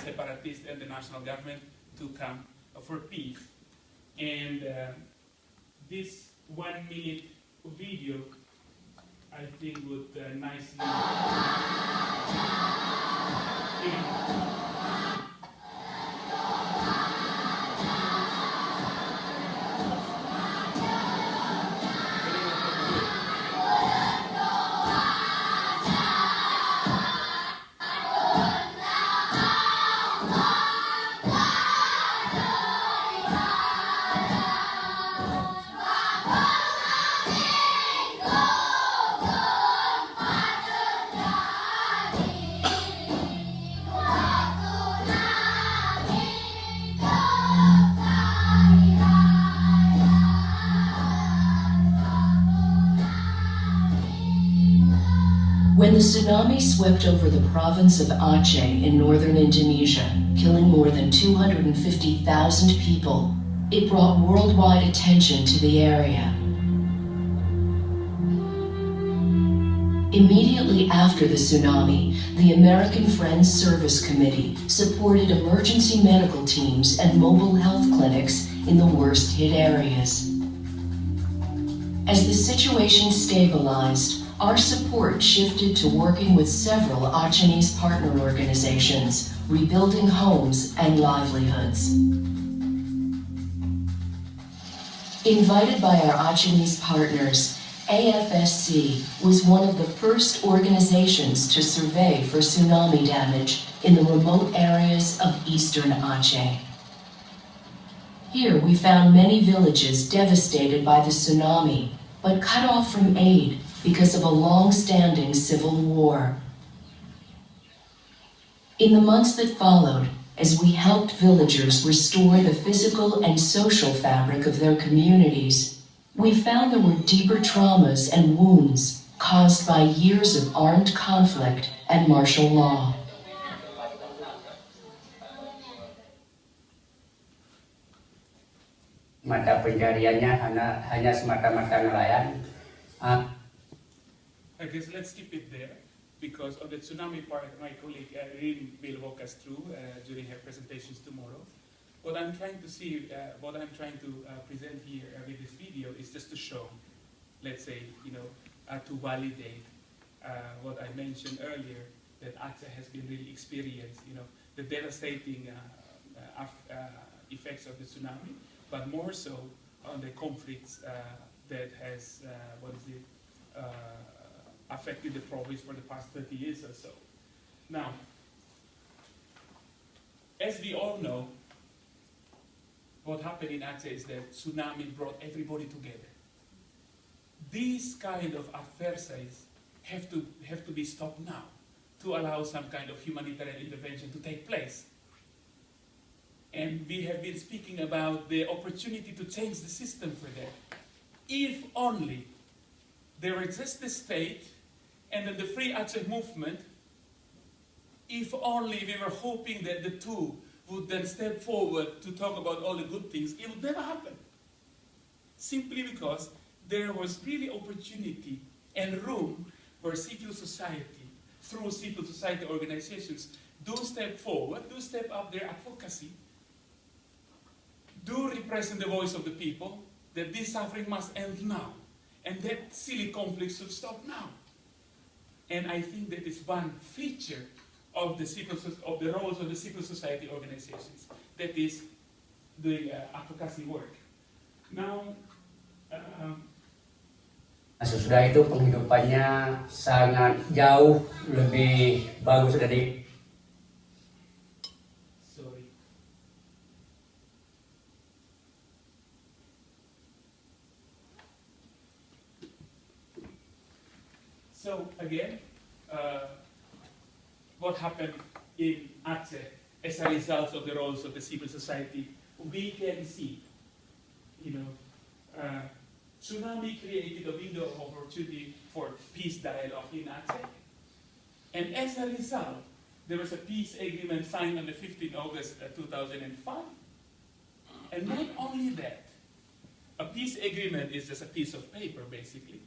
separatists and the national government to come for peace. And this 1 minute video, I think, would nicely. When the tsunami swept over the province of Aceh in northern Indonesia, killing more than 250,000 people, it brought worldwide attention to the area. Immediately after the tsunami, the American Friends Service Committee supported emergency medical teams and mobile health clinics in the worst hit areas. As the situation stabilized, our support shifted to working with several Achenese partner organizations, rebuilding homes and livelihoods. Invited by our Achenese partners, AFSC was one of the first organizations to survey for tsunami damage in the remote areas of eastern Aceh. Here we found many villages devastated by the tsunami, but cut off from aid because of a long-standing civil war. In the months that followed, as we helped villagers restore the physical and social fabric of their communities, we found there were deeper traumas and wounds caused by years of armed conflict and martial law. Mata pencariannya hanya semata-mata nelayan. I guess let's keep it there, because on the tsunami part, my colleague Rin will walk us through during her presentations tomorrow. What I'm trying to present here with this video is just to show, let's say, to validate what I mentioned earlier, that Aceh has been really experienced, the devastating effects of the tsunami, but more so on the conflicts that has, affected the province for the past 30 years or so. Now, as we all know, what happened in Aceh is that tsunami brought everybody together. These kind of adversities have to be stopped now to allow some kind of humanitarian intervention to take place. And we have been speaking about the opportunity to change the system for that. If only there exists the state and then the Free Aceh movement, if only we were hoping that the two would then step forward to talk about all the good things, it would never happen. Simply because there was really opportunity and room for civil society, through civil society organizations, do step forward, do step up their advocacy, do represent the voice of the people, that this suffering must end now, and that silly conflict should stop now. And I think that is one feature of the roles of the civil society organizations, that is doing advocacy work. Now, Sesudah itu penghidupannya sangat jauh lebih bagus dari. So again, what happened in Aceh as a result of the roles of the civil society, we can see, tsunami created a window of opportunity for peace dialogue in Aceh. And as a result, there was a peace agreement signed on the 15th August 2005. And not only that, a peace agreement is just a piece of paper, basically.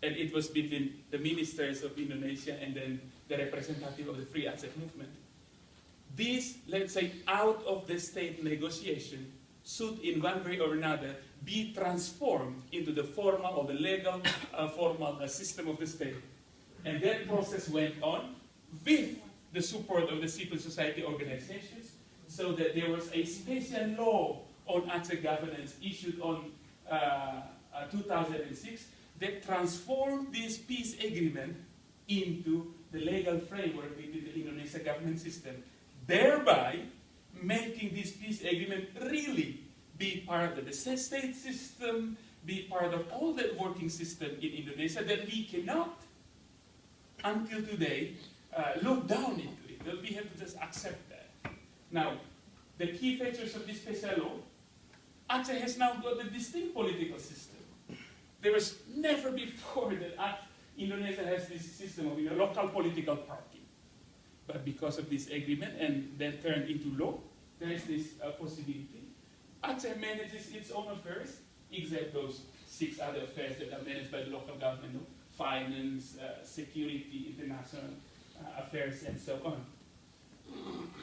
And it was between the ministers of Indonesia and then the representative of the Free Aceh movement. this, let's say, out of the state negotiation should in one way or another be transformed into the formal or the legal formal system of the state. And that process went on with the support of the civil society organizations, so that there was a special law on Aceh governance issued on 2006 that transformed this peace agreement into the legal framework within the Indonesia government system, thereby making this peace agreement really be part of the state system, be part of all the working system in Indonesia, that we cannot, until today, look down into it. That we have to just accept that. Now, the key features of this special law, Aceh has now got a distinct political system. There was never before that Indonesia has this system of a local political party. But because of this agreement and then turned into law, there is this possibility. Aceh manages its own affairs, except those 6 other affairs that are managed by the local government, finance, security, international affairs, and so on.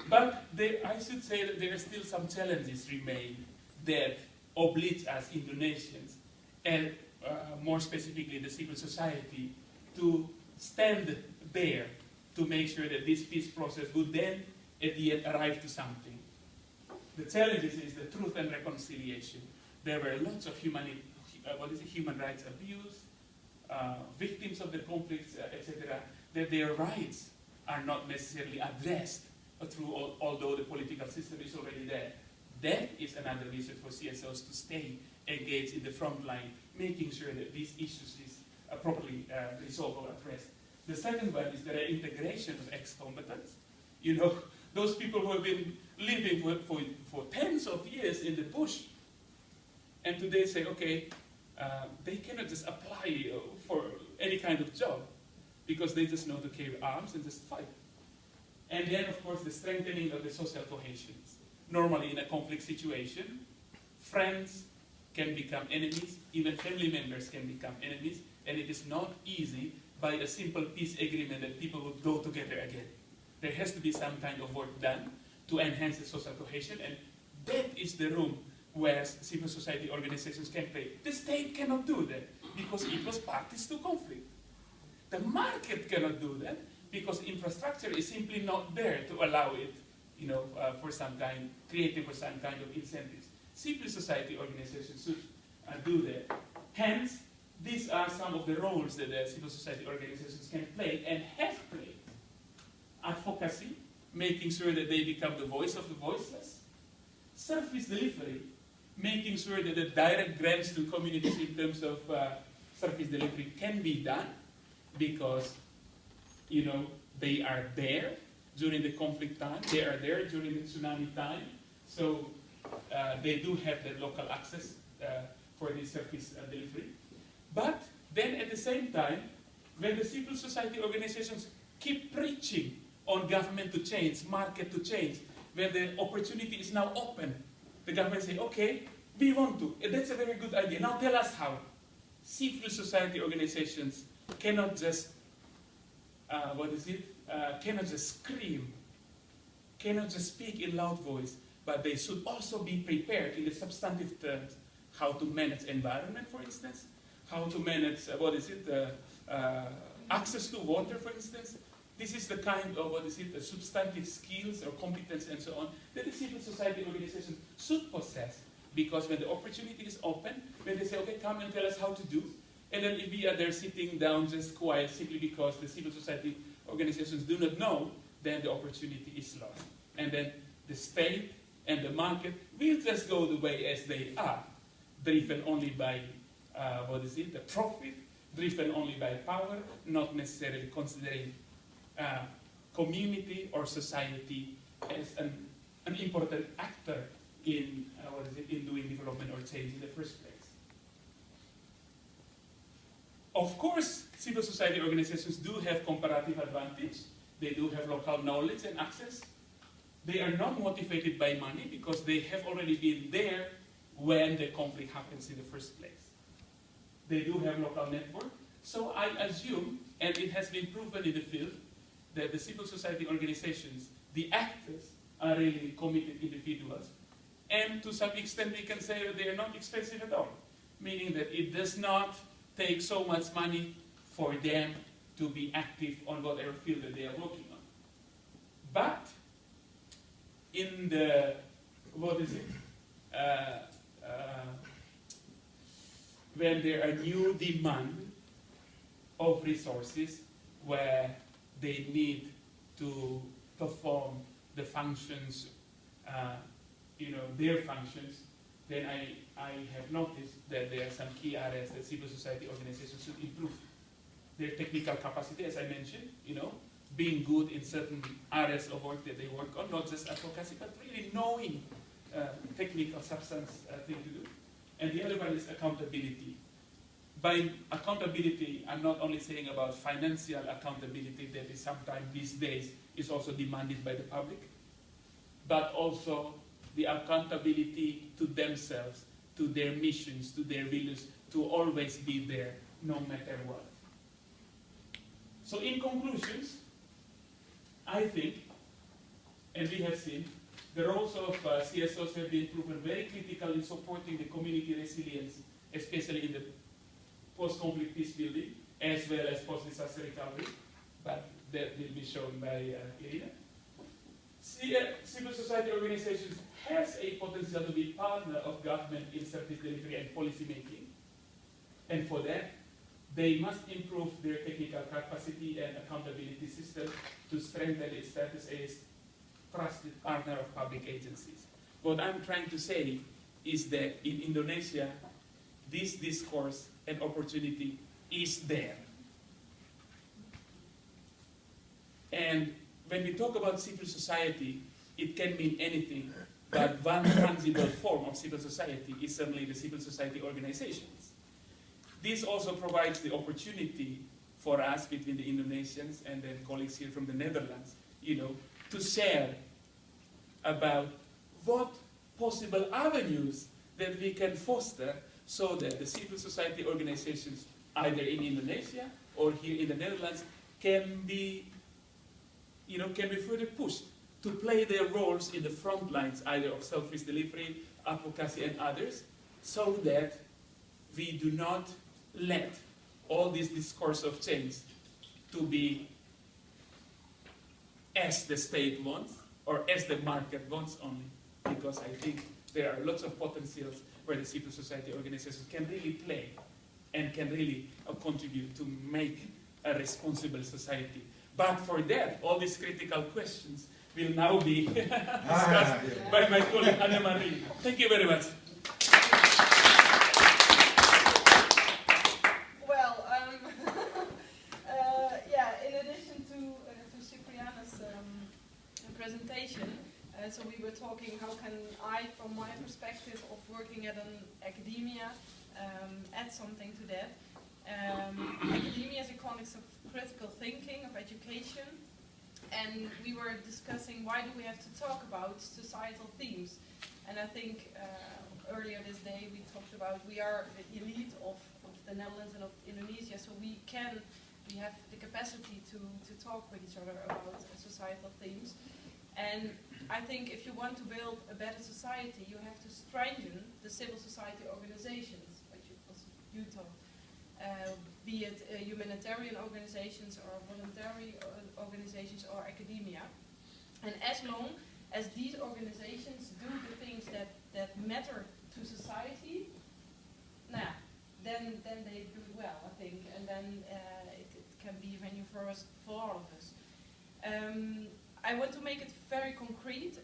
But I should say that there are still some challenges remain that oblige us Indonesians, and more specifically the civil society, to stand there to make sure that this peace process would then at the end arrive to something. The challenges is the truth and reconciliation. There were lots of human rights abuse, victims of the conflicts, etc., that their rights are not necessarily addressed through although the political system is already there. That is another reason for CSOs to stay engaged in the front line, making sure that these issues is properly resolved or addressed. The second one is the reintegration of ex-combatants. You know, those people who have been living for tens of years in the bush, and today say, okay, they cannot just apply for any kind of job because they just know to carry arms and just fight. And then, of course, the strengthening of the social cohesion. Normally, in a conflict situation, friends can become enemies, even family members can become enemies, and it is not easy by a simple peace agreement that people will go together again. There has to be some kind of work done to enhance the social cohesion, and that is the room where civil society organizations can play. The state cannot do that because it was parties to conflict. The market cannot do that because infrastructure is simply not there to allow it, you know, for some kind, creating for some kind of incentives. Civil society organizations should do that. Hence, these are some of the roles that the civil society organizations can play and have played. Advocacy, making sure that they become the voice of the voiceless. Service delivery, making sure that the direct grants to communities in terms of service delivery can be done because, you know, they are there during the conflict time, they are there during the tsunami time, so they do have the local access for this service delivery. But then at the same time, when the civil society organizations keep preaching on government to change, market to change, when the opportunity is now open, the government say, okay, we want to, that's a very good idea, now tell us how. Civil society organizations cannot just, cannot just scream, cannot just speak in loud voice, but they should also be prepared in the substantive terms, how to manage environment, for instance, how to manage, access to water, for instance. This is the kind of, substantive skills or competence and so on that the civil society organization should possess. Because when the opportunity is open, when they say, okay, come and tell us how to do, and then if we are there sitting down just quiet simply because the civil society organizations do not know, then the opportunity is lost. And then the state and the market will just go the way as they are, driven only by, the profit, driven only by power, not necessarily considering community or society as an important actor in in doing development or change in the first place. Of course, civil society organizations do have comparative advantage. They do have local knowledge and access. They are not motivated by money because they have already been there when the conflict happens in the first place. They do have local network. So I assume, and it has been proven in the field, that the civil society organizations, the actors, are really committed individuals. And to some extent we can say that they are not expensive at all, meaning that it does not take so much money for them to be active on whatever field that they are working on. But in the, when there are new demand of resources where they need to perform the functions, their functions, then I have noticed that there are some key areas that civil society organizations should improve. Their technical capacity, as I mentioned, being good in certain areas of work that they work on, not just advocacy, but really knowing technical substance thing to do. And the other one is accountability. By accountability, I'm not only saying about financial accountability that is sometimes these days is also demanded by the public, but also the accountability to themselves, to their missions, to their values, to always be there, no matter what. So in conclusions, I think, and we have seen, the roles of CSOs have been proven very critical in supporting the community resilience, especially in the post-conflict peace building, as well as post-disaster recovery, but that will be shown by Irina. Civil society organizations has a potential to be partner of government in service delivery and policy making, and for that, they must improve their technical capacity and accountability system to strengthen its status as trusted partner of public agencies. What I'm trying to say is that in Indonesia, this discourse and opportunity is there. And when we talk about civil society, it can mean anything, but one tangible form of civil society is certainly the civil society organizations. This also provides the opportunity for us between the Indonesians and then colleagues here from the Netherlands, to share about what possible avenues that we can foster so that the civil society organizations, either in Indonesia or here in the Netherlands, can be further pushed to play their roles in the front lines, either of service delivery, advocacy, and others, so that we do not let all this discourse of change to be as the state wants or as the market wants only, because I think there are lots of potentials where the civil society organizations can really play and can really contribute to make a responsible society. But for that, all these critical questions will now be discussed by my colleague Anne-Marie. Thank you very much. Well, in addition to Cipriana's presentation, so we were talking how can I, from my perspective of working at an academia, add something to that. Academia is a context of critical thinking, of education, and we were discussing why do we have to talk about societal themes. And I think earlier this day we talked about we are the elite of the Netherlands and of Indonesia, so we have the capacity to talk with each other about societal themes. And I think if you want to build a better society, you have to strengthen the civil society organizations, which you talked. Be it humanitarian organizations or voluntary organizations or academia. And as long as these organizations do the things that matter to society, then they do well, I think, and then it can be a venue for all of us. I want to make it very concrete.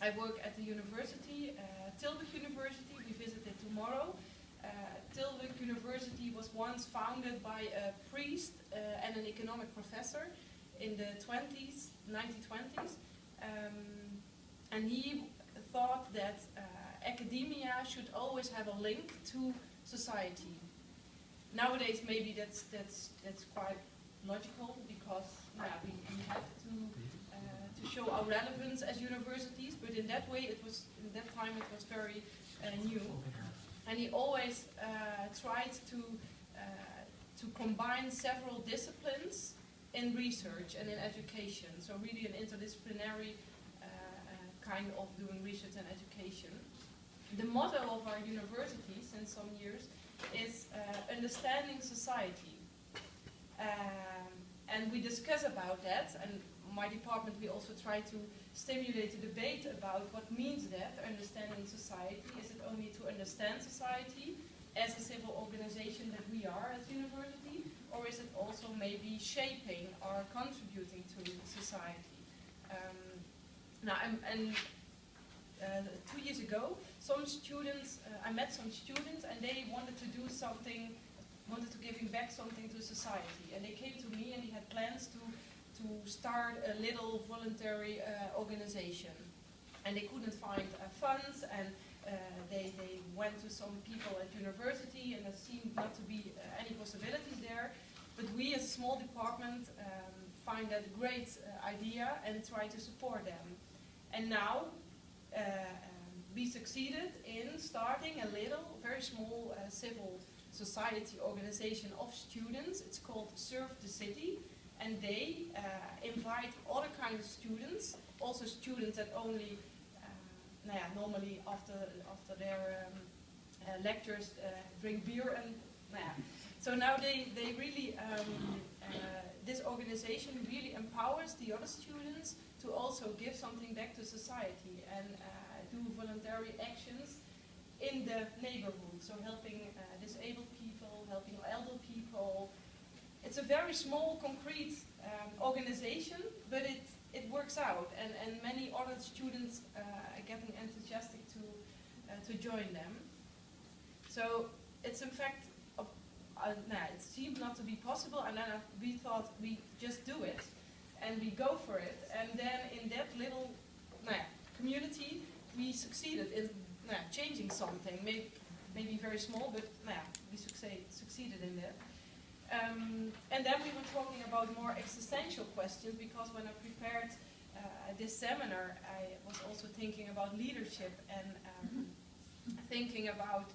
I work at the university, Tillburg University. We visit it tomorrow. Tillburg University was once founded by a priest and an economic professor in the 1920s. And he thought that academia should always have a link to society. Nowadays, maybe that's quite logical, because we have to show our relevance as universities. But in that way, in that time it was very new. And he always tried to combine several disciplines in research and in education. So really an interdisciplinary kind of doing research and education. The motto of our university since some years is understanding society. And we discuss about that, and my department we also try to stimulate a debate about what means that, understanding society. Is it only to understand society as a civil organization that we are at university, or is it also maybe shaping or contributing to society? Now, 2 years ago, some students, I met some students, and they wanted to do something, wanted to giving back something to society, and they came to me and they had plans to start a little voluntary organization, and they couldn't find funds, and they went to some people at university, and there seemed not to be any possibilities there. But we, as a small department, find that a great idea and try to support them. And now we succeeded in starting a little, very small civil society organization of students. It's called Serve the City, and they invite other kinds of students, also students that only, normally after their lectures drink beer and, so now they really, this organization really empowers the other students to also give something back to society and do voluntary actions in the neighborhood, so helping disabled people, helping elder people. It's a very small, concrete organization, but it works out, and many other students are getting enthusiastic to join them. So it's in fact, it seemed not to be possible, and then we thought we just do it, and we go for it, and then in that little community, we succeeded in changing something, maybe very small, but we succeeded in that. And then we were talking about more existential questions, because when I prepared this seminar, I was also thinking about leadership and thinking about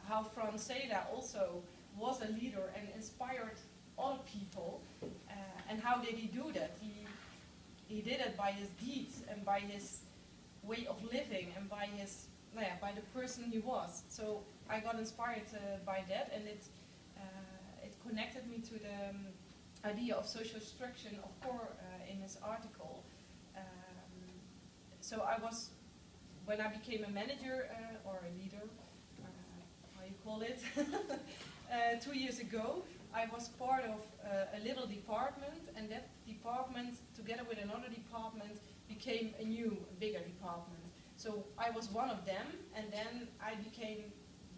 how Frans Seda also was a leader and inspired other people, and how did he do that? He did it by his deeds and by his way of living and by his by the person he was. So I got inspired by that, and it connected me to the idea of social structure of core in his article. So I was, when I became a manager or a leader, how you call it, 2 years ago, I was part of a little department, and that department, together with another department, became a new, bigger department. So I was one of them, and then I became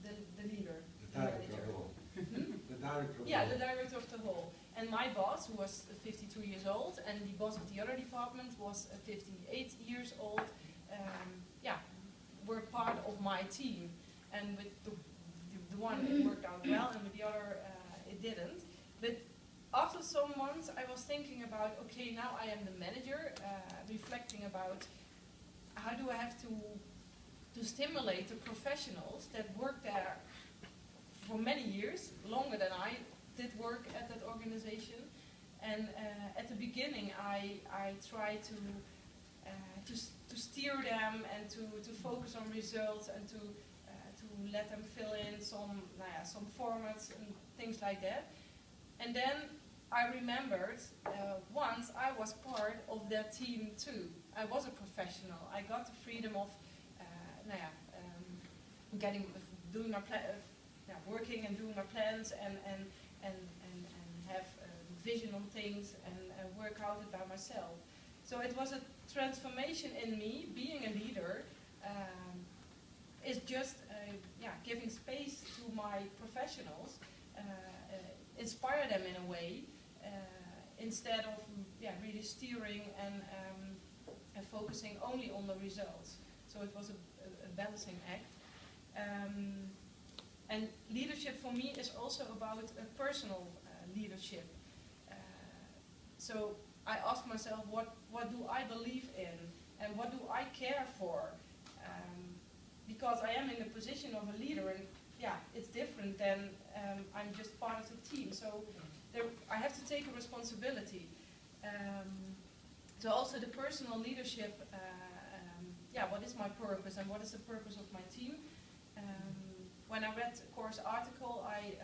the leader. The director of the whole. The director of the whole. The director of the whole. And my boss, who was 52 years old, and the boss of the other department was 58 years old, were part of my team. And with the one it worked out well, and with the other it didn't. But after some months, I was thinking about, okay, now I am the manager, reflecting about how do I have to stimulate the professionals that work there for many years, longer than I did work at that organization. And at the beginning, I tried to steer them and to focus on results and to let them fill in some formats and things like that. And then I remembered once I was part of that team too. I was a professional. I got the freedom of doing my working and doing my plans and have vision on things and work out it by myself. So it was a transformation in me. Being a leader is just giving space to my professionals, inspire them in a way, instead of really steering and focusing only on the results. So it was a balancing act. And leadership for me is also about personal leadership. So I ask myself, what do I believe in, and what do I care for? Because I am in the position of a leader, and it's different than I'm just part of the team. So I have to take a responsibility. So also the personal leadership is my purpose and what is the purpose of my team. When I read Core's article, I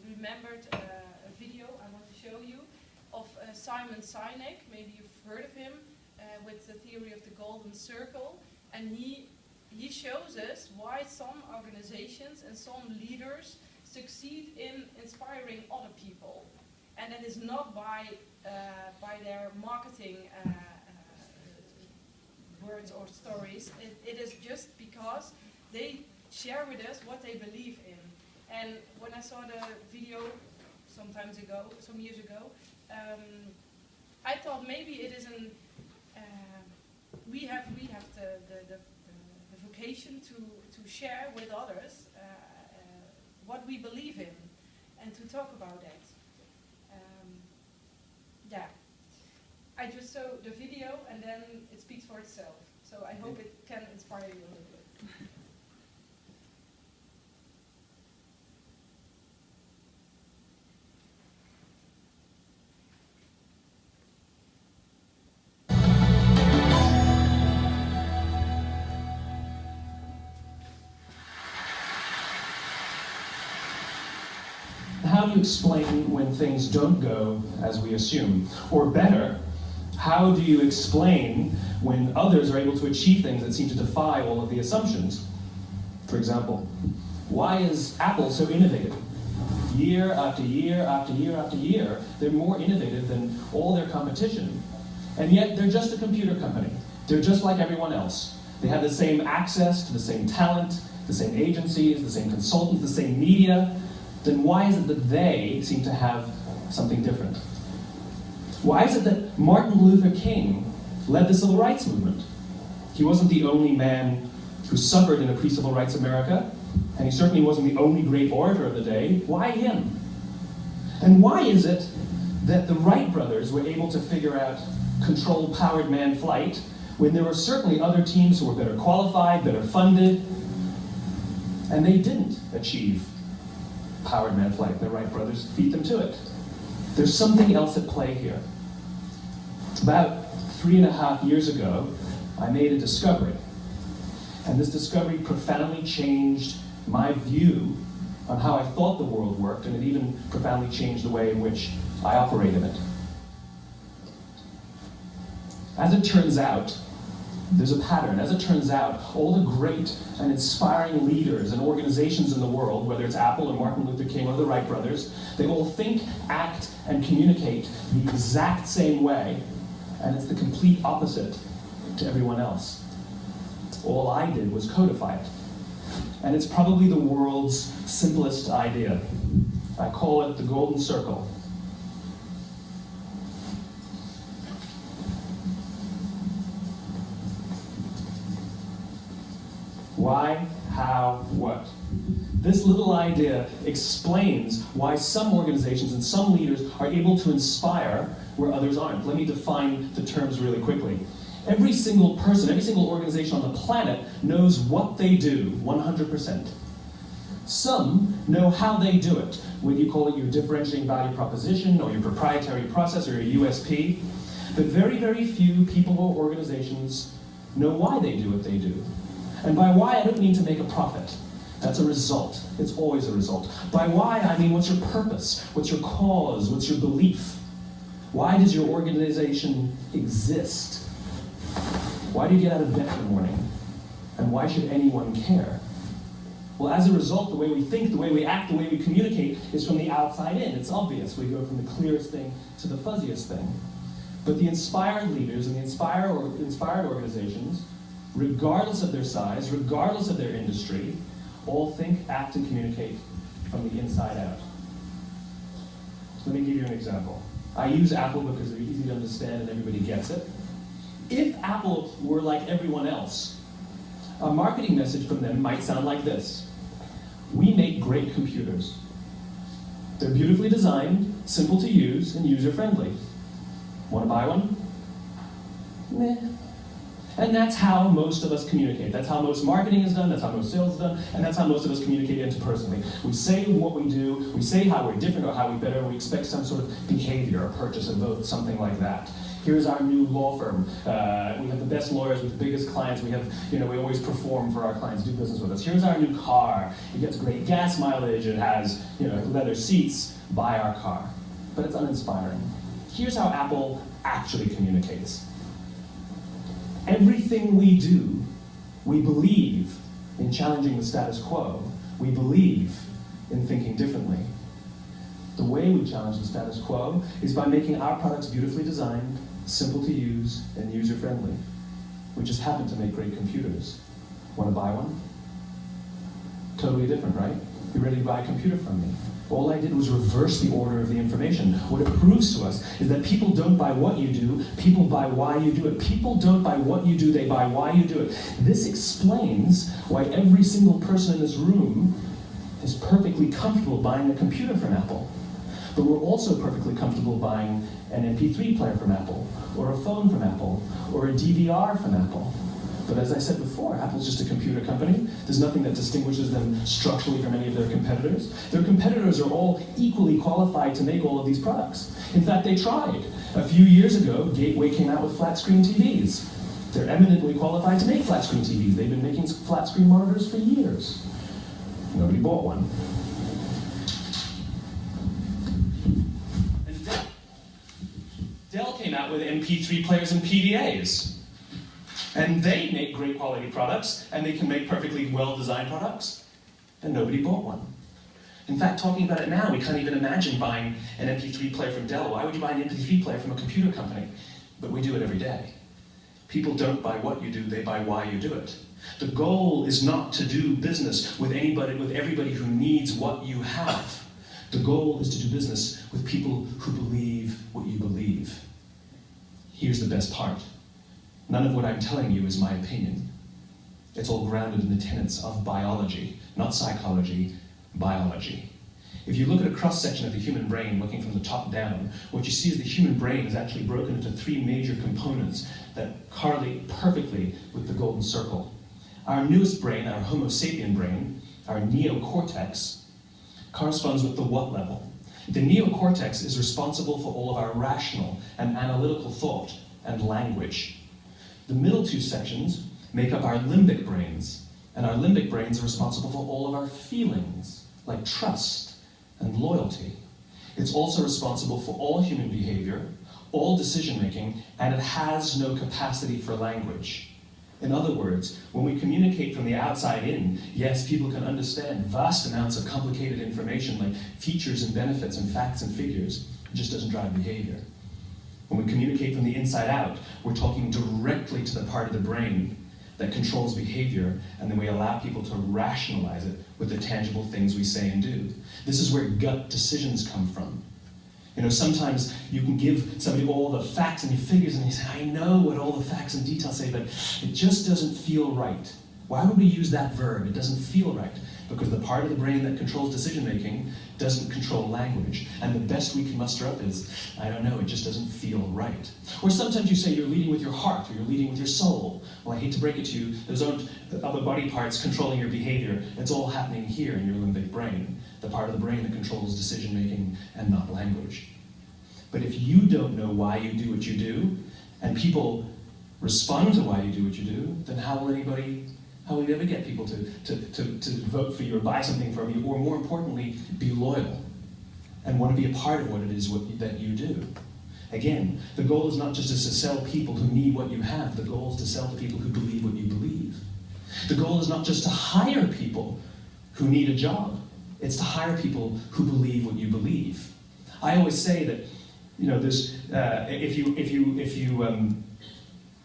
remembered a video I want to show you of Simon Sinek. Maybe you've heard of him, with the theory of the golden circle, and he shows us why some organizations and some leaders succeed in inspiring other people, and that is not by their marketing words or stories. It is just because they share with us what they believe in. And when I saw the video some years ago, I thought maybe it is we have the vocation to share with others what we believe in and to talk about that. Yeah, I just saw the video and then it speaks for itself. So I hope it can inspire you a little bit. How do you explain when things don't go as we assume? Or better, how do you explain when others are able to achieve things that seem to defy all of the assumptions? For example, why is Apple so innovative? Year after year after year after year, they're more innovative than all their competition. And yet they're just a computer company. They're just like everyone else. They have the same access to the same talent, the same agencies, the same consultants, the same media. Then why is it that they seem to have something different? Why is it that Martin Luther King led the civil rights movement? He wasn't the only man who suffered in a pre-civil rights America, and he certainly wasn't the only great orator of the day. Why him? And why is it that the Wright brothers were able to figure out controlled powered manned flight when there were certainly other teams who were better qualified, better funded, and they didn't achieve powered manned flight? The Wright brothers beat them to it. There's something else at play here. About 3.5 years ago, I made a discovery. And this discovery profoundly changed my view on how I thought the world worked, and it even profoundly changed the way in which I operate in it. As it turns out, there's a pattern. As it turns out, all the great and inspiring leaders and organizations in the world, whether it's Apple or Martin Luther King or the Wright brothers, they all think, act, and communicate the exact same way, and it's the complete opposite to everyone else. All I did was codify it. And it's probably the world's simplest idea. I call it the golden circle. Why, how, what? This little idea explains why some organizations and some leaders are able to inspire where others aren't. Let me define the terms really quickly. Every single person, every single organization on the planet knows what they do 100%. Some know how they do it, whether you call it your differentiating value proposition or your proprietary process or your USP. But very, very few people or organizations know why they do what they do. And by why, I don't mean to make a profit. That's a result. It's always a result. By why, I mean what's your purpose? What's your cause? What's your belief? Why does your organization exist? Why do you get out of bed in the morning? And why should anyone care? Well, as a result, the way we think, the way we act, the way we communicate is from the outside in. It's obvious. We go from the clearest thing to the fuzziest thing. But the inspired leaders and the inspired organizations, regardless of their size, regardless of their industry, all think, act, and communicate from the inside out. Let me give you an example. I use Apple because they're easy to understand and everybody gets it. If Apple were like everyone else, a marketing message from them might sound like this. We make great computers. They're beautifully designed, simple to use, and user-friendly. Want to buy one? Meh. And that's how most of us communicate. That's how most marketing is done, that's how most sales is done, and that's how most of us communicate interpersonally. We say what we do, we say how we're different or how we're better, and we expect some sort of behavior, a purchase, a vote, something like that. Here's our new law firm. We have the best lawyers with the biggest clients. We have, we always perform for our clients, do business with us. Here's our new car. It gets great gas mileage. It has, leather seats. Buy our car. But it's uninspiring. Here's how Apple actually communicates. Everything we do, we believe in challenging the status quo. We believe in thinking differently. The way we challenge the status quo is by making our products beautifully designed, simple to use, and user-friendly. We just happen to make great computers. Want to buy one? Totally different, right? You ready to buy a computer from me? All I did was reverse the order of the information. What it proves to us is that people don't buy what you do, people buy why you do it. People don't buy what you do, they buy why you do it. This explains why every single person in this room is perfectly comfortable buying a computer from Apple. But we're also perfectly comfortable buying an MP3 player from Apple, or a phone from Apple, or a DVR from Apple. But as I said before, Apple's just a computer company. There's nothing that distinguishes them structurally from any of their competitors. Their competitors are all equally qualified to make all of these products. In fact, they tried. A few years ago, Gateway came out with flat-screen TVs. They're eminently qualified to make flat-screen TVs. They've been making flat-screen monitors for years. Nobody bought one. And Dell came out with MP3 players and PDAs. And they make great quality products, and they can make perfectly well-designed products, and nobody bought one. In fact, talking about it now, we can't even imagine buying an MP3 player from Dell. Why would you buy an MP3 player from a computer company? But we do it every day. People don't buy what you do, they buy why you do it. The goal is not to do business with everybody who needs what you have. The goal is to do business with people who believe what you believe. Here's the best part. None of what I'm telling you is my opinion. It's all grounded in the tenets of biology, not psychology, biology. If you look at a cross-section of the human brain, looking from the top down, what you see is the human brain is actually broken into three major components that correlate perfectly with the golden circle. Our newest brain, our Homo sapien brain, our neocortex, corresponds with the what level. The neocortex is responsible for all of our rational and analytical thought and language. The middle two sections make up our limbic brains, and our limbic brains are responsible for all of our feelings, like trust and loyalty. It's also responsible for all human behavior, all decision-making, and it has no capacity for language. In other words, when we communicate from the outside in, yes, people can understand vast amounts of complicated information like features and benefits and facts and figures. It just doesn't drive behavior. When we communicate from the inside out, we're talking directly to the part of the brain that controls behavior, and then we allow people to rationalize it with the tangible things we say and do. This is where gut decisions come from. Sometimes you can give somebody all the facts and your figures, and you say, I know what all the facts and details say, but it just doesn't feel right. Why would we use that verb? It doesn't feel right. Because the part of the brain that controls decision-making doesn't control language. And the best we can muster up is, I don't know, it just doesn't feel right. Or sometimes you say you're leading with your heart, or you're leading with your soul. Well, I hate to break it to you, those aren't other body parts controlling your behavior. It's all happening here in your limbic brain, the part of the brain that controls decision-making and not language. But if you don't know why you do what you do, and people respond to why you do what you do, then how will you ever get people to vote for you or buy something from you, or more importantly, be loyal and want to be a part of what it is that you do? Again, the goal is not just to sell people who need what you have. The goal is to sell to people who believe what you believe. The goal is not just to hire people who need a job. It's to hire people who believe what you believe. I always say that, if you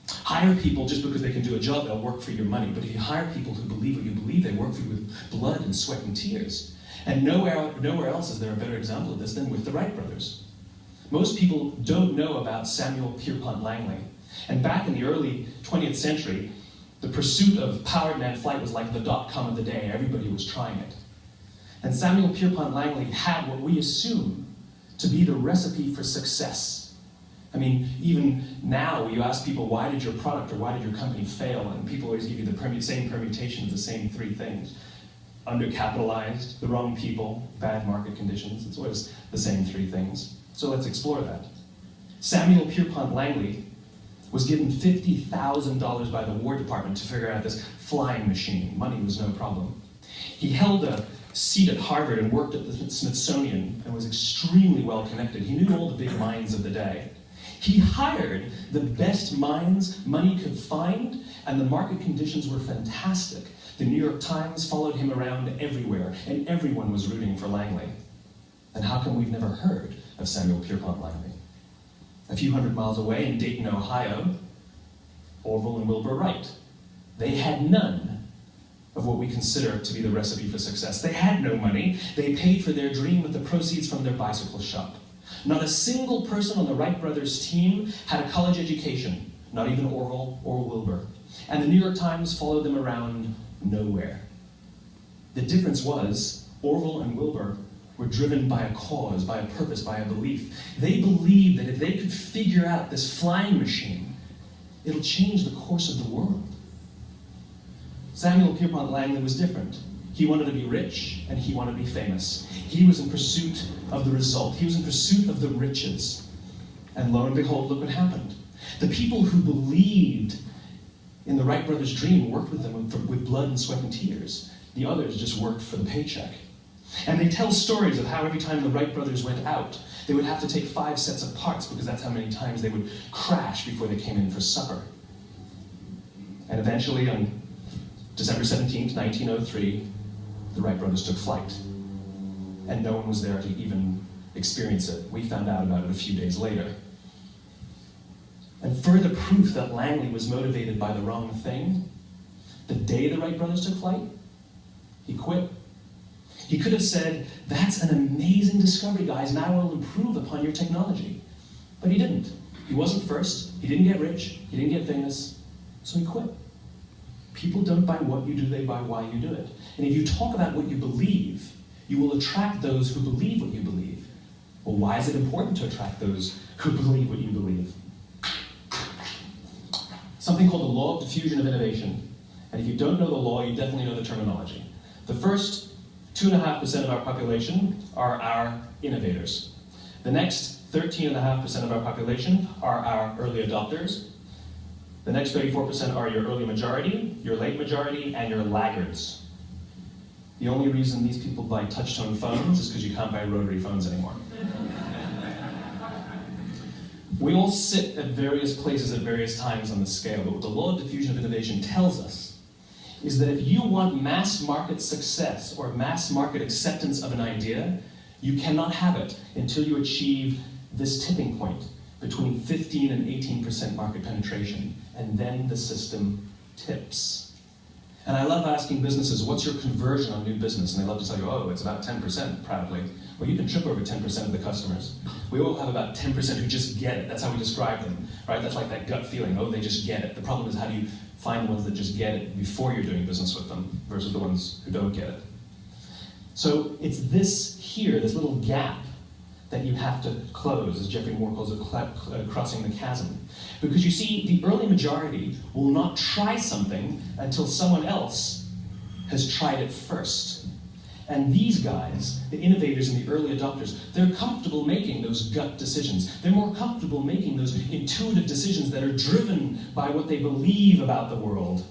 hire people just because they can do a job, they'll work for your money. But if you hire people who believe what you believe, they work for you with blood and sweat and tears. And nowhere else is there a better example of this than with the Wright brothers. Most people don't know about Samuel Pierpont Langley. And back in the early 20th century, the pursuit of powered manned flight was like the .com of the day. Everybody was trying it. And Samuel Pierpont Langley had what we assume to be the recipe for success. I mean, even now, you ask people, why did your product or why did your company fail? And people always give you the same permutation of the same three things. Undercapitalized, the wrong people, bad market conditions. It's always the same three things. So let's explore that. Samuel Pierpont Langley was given $50,000 by the War Department to figure out this flying machine. Money was no problem. He held a seat at Harvard and worked at the Smithsonian and was extremely well connected. He knew all the big minds of the day. He hired the best minds money could find, and the market conditions were fantastic. The New York Times followed him around everywhere, and everyone was rooting for Langley. And how come we've never heard of Samuel Pierpont Langley? A few hundred miles away in Dayton, Ohio, Orville and Wilbur Wright. They had none of what we consider to be the recipe for success. They had no money. They paid for their dream with the proceeds from their bicycle shop. Not a single person on the Wright brothers team had a college education, not even Orville or Wilbur. And the New York Times followed them around nowhere. The difference was Orville and Wilbur were driven by a cause, by a purpose, by a belief. They believed that if they could figure out this flying machine, it'll change the course of the world. Samuel Pierpont Langley was different. He wanted to be rich, and he wanted to be famous. He was in pursuit of the result. He was in pursuit of the riches. And lo and behold, look what happened. The people who believed in the Wright brothers' dream worked with them with blood and sweat and tears. The others just worked for the paycheck. And they tell stories of how every time the Wright brothers went out, they would have to take 5 sets of parts because that's how many times they would crash before they came in for supper. And eventually, on December 17th, 1903, the Wright brothers took flight. And no one was there to even experience it. We found out about it a few days later. And further proof that Langley was motivated by the wrong thing, the day the Wright brothers took flight, he quit. He could have said, "That's an amazing discovery, guys. Now I will improve upon your technology." But he didn't. He wasn't first. He didn't get rich. He didn't get famous. So he quit. People don't buy what you do, they buy why you do it. And if you talk about what you believe, you will attract those who believe what you believe. Well, why is it important to attract those who believe what you believe? Something called the law of diffusion of innovation. And if you don't know the law, you definitely know the terminology. The first 2.5% of our population are our innovators. The next 13.5% of our population are our early adopters. The next 34% are your early majority, your late majority, and your laggards. The only reason these people buy touch-tone phones is because you can't buy rotary phones anymore. We all sit at various places at various times on the scale, but what the law of diffusion of innovation tells us is that if you want mass market success or mass market acceptance of an idea, you cannot have it until you achieve this tipping point between 15 and 18% market penetration, and then the system tips. And I love asking businesses, what's your conversion on new business? And they love to tell you, oh, it's about 10%, proudly. Well, you can trip over 10% of the customers. We all have about 10% who just get it. That's how we describe them, right? That's like that gut feeling, oh, they just get it. The problem is, how do you find the ones that just get it before you're doing business with them versus the ones who don't get it? So it's this here, this little gap, that you have to close, as Geoffrey Moore calls it, crossing the chasm. Because you see, the early majority will not try something until someone else has tried it first. And these guys, the innovators and the early adopters, they're comfortable making those gut decisions. They're more comfortable making those intuitive decisions that are driven by what they believe about the world,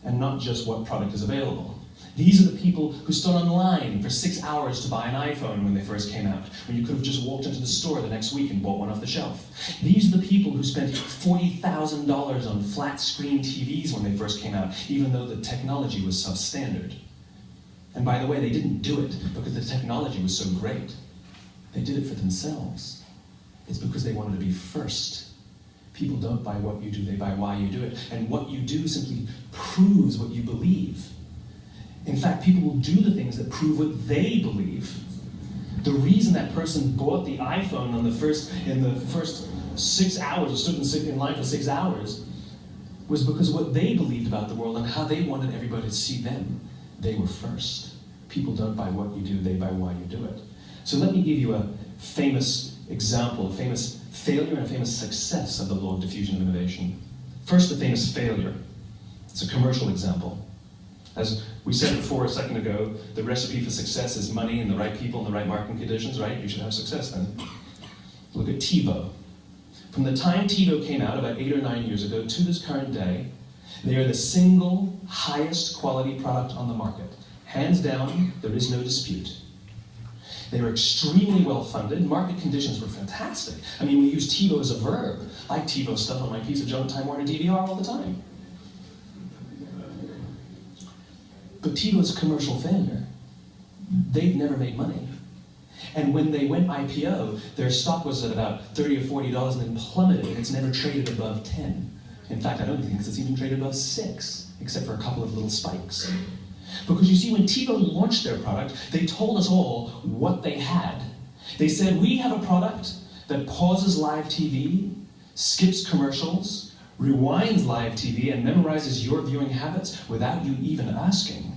and not just what product is available. These are the people who stood online for 6 hours to buy an iPhone when they first came out, when you could have just walked into the store the next week and bought one off the shelf. These are the people who spent $40,000 on flat screen TVs when they first came out, even though the technology was substandard. And by the way, they didn't do it because the technology was so great. They did it for themselves. It's because they wanted to be first. People don't buy what you do, they buy why you do it. And what you do simply proves what you believe. In fact, people will do the things that prove what they believe. The reason that person bought the iPhone in the first 6 hours, or stood in line for 6 hours, was because of what they believed about the world and how they wanted everybody to see them. They were first. People don't buy what you do, they buy why you do it. So let me give you a famous example, a famous failure and a famous success of the law of diffusion of innovation. First, the famous failure. It's a commercial example. As we said before a second ago, the recipe for success is money and the right people and the right marketing conditions, right? You should have success then. Look at TiVo. From the time TiVo came out about 8 or 9 years ago to this current day, they are the single highest quality product on the market. Hands down, there is no dispute. They were extremely well funded. Market conditions were fantastic. I mean, we use TiVo as a verb. I TiVo stuff on my piece of junk Time Warner DVR all the time. But TiVo is a commercial failure. They've never made money. And when they went IPO, their stock was at about $30 or $40 and then plummeted. It's never traded above 10. In fact, I don't think it's even traded above 6, except for a couple of little spikes. Because you see, when TiVo launched their product, they told us all what they had. They said, we have a product that pauses live TV, skips commercials, rewinds live TV, and memorizes your viewing habits without you even asking.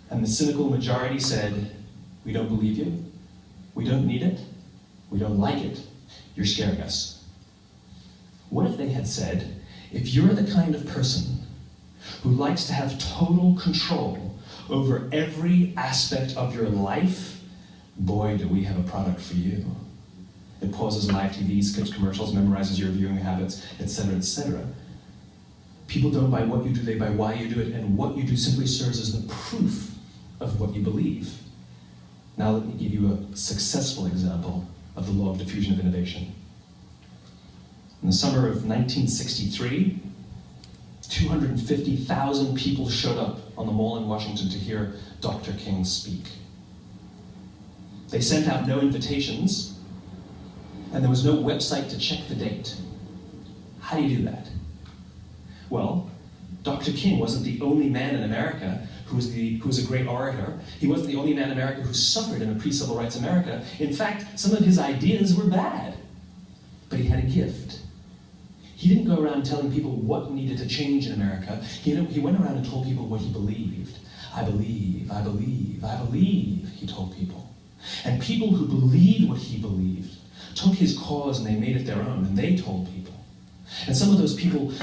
And the cynical majority said, we don't believe you, we don't need it, we don't like it, you're scaring us. What if they had said, if you're the kind of person who likes to have total control over every aspect of your life, boy, do we have a product for you. It pauses live TV, skips commercials, memorizes your viewing habits, etc., etc. People don't buy what you do, they buy why you do it, and what you do simply serves as the proof of what you believe. Now let me give you a successful example of the law of diffusion of innovation. In the summer of 1963, 250,000 people showed up on the Mall in Washington to hear Dr. King speak. They sent out no invitations, and there was no website to check the date. How do you do that? Well, Dr. King wasn't the only man in America who was a great orator. He wasn't the only man in America who suffered in a pre-civil rights America. In fact, some of his ideas were bad, but he had a gift. He didn't go around telling people what needed to change in America. He went around and told people what he believed. I believe, I believe, I believe, he told people. And people who believed what he believed took his cause and they made it their own, and they told people. And some of those people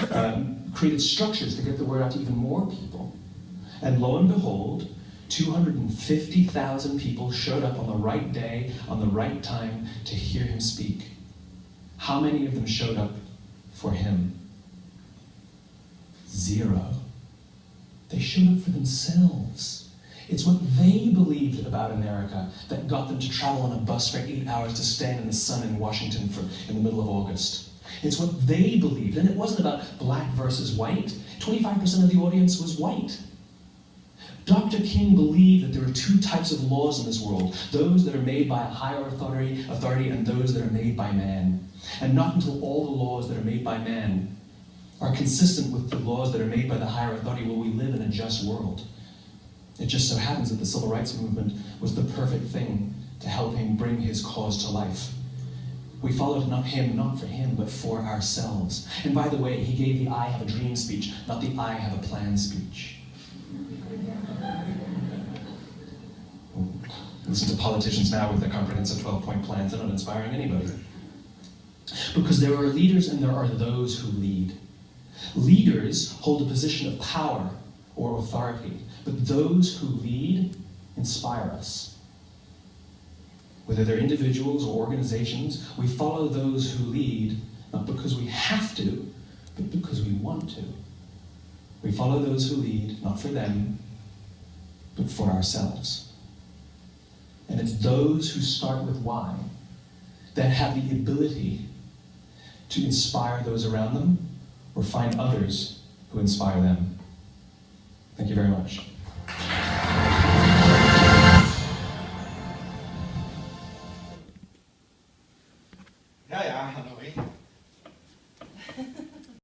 created structures to get the word out to even more people. And lo and behold, 250,000 people showed up on the right day, on the right time, to hear him speak. How many of them showed up for him? 0. They showed up for themselves. It's what they believed about America that got them to travel on a bus for 8 hours to stand in the sun in Washington in the middle of August. It's what they believed, and it wasn't about black versus white. 25% of the audience was white. Dr. King believed that there are 2 types of laws in this world, those that are made by a higher authority and those that are made by man. And not until all the laws that are made by man are consistent with the laws that are made by the higher authority will we live in a just world. It just so happens that the civil rights movement was the perfect thing to help him bring his cause to life. We followed him not for him, but for ourselves. And by the way, he gave the I have a dream speech, not the I have a plan speech. Listen to politicians now with their comprehensive 12-point plans. They're not inspiring anybody. Because there are leaders and there are those who lead. Leaders hold a position of power or authority, but those who lead inspire us. Whether they're individuals or organizations, we follow those who lead, not because we have to, but because we want to. We follow those who lead, not for them, but for ourselves. And it's those who start with why that have the ability to inspire those around them or find others who inspire them. Thank you very much. Ja, hallo.